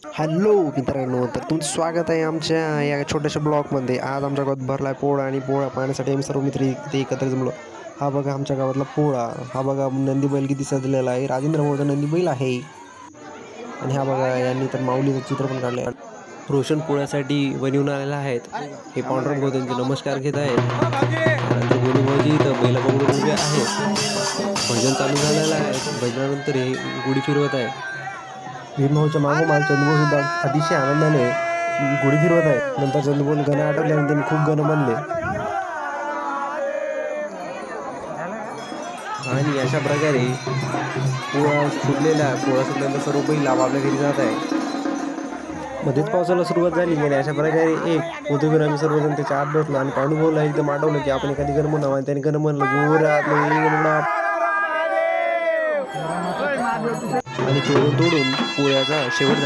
Hello मित्रांनो, तर तुमचं स्वागत आहे आमच्या या छोट्याशा ब्लॉगमध्ये. आज आमच्या गावात भरला आहे पोळा आणि पोळा पाहण्यासाठी आम्ही सर्व मित्र इथे एकत्र जमलो. हा बघा आमच्या गावातला पोळा. हा बघा नंदी बैल किती सजलेला आहे. राजेंद्र मोहोळचा नंदी बैल आहे. आणि हा बघा यांनी तर माऊलीचं चित्र पण काढलं आहे. रोशन पोळ्यासाठी बनवून आलेला आहेत. हे पांडुरंग भाऊ त्यांचे नमस्कार घेत आहेत. आमचे गोलू भाऊजी इथं बैला पकडून उभे आहेत. भजन चालू झालेलं आहे. भजनानंतर हे गुढी फिरवत आहे. भीमभाऊच्या मागोमाग चंद्रभाऊ सुद्धा अतिशय आनंदाने गुढी फिरवत आहे. नंतर चंद्रभाऊ गाणं आठवल्याने त्यांनी खूप गाणं म्हणले आणि अशा प्रकारे पोळा सुटल्यानंतर सर्व बैल आपापल्या घरी जात आहे. मध्येच पावसाला सुरुवात झाली आणि अशा प्रकारे एक उद्योगून आम्ही सर्वजण त्याच्या आत बसलो आणि पांडुभाऊला एकदम आठवलं की आपण एखादी गण म्हणावं आणि त्याने गण म्हणलं जोरात आणि तोडून पोळ्याचा शेवट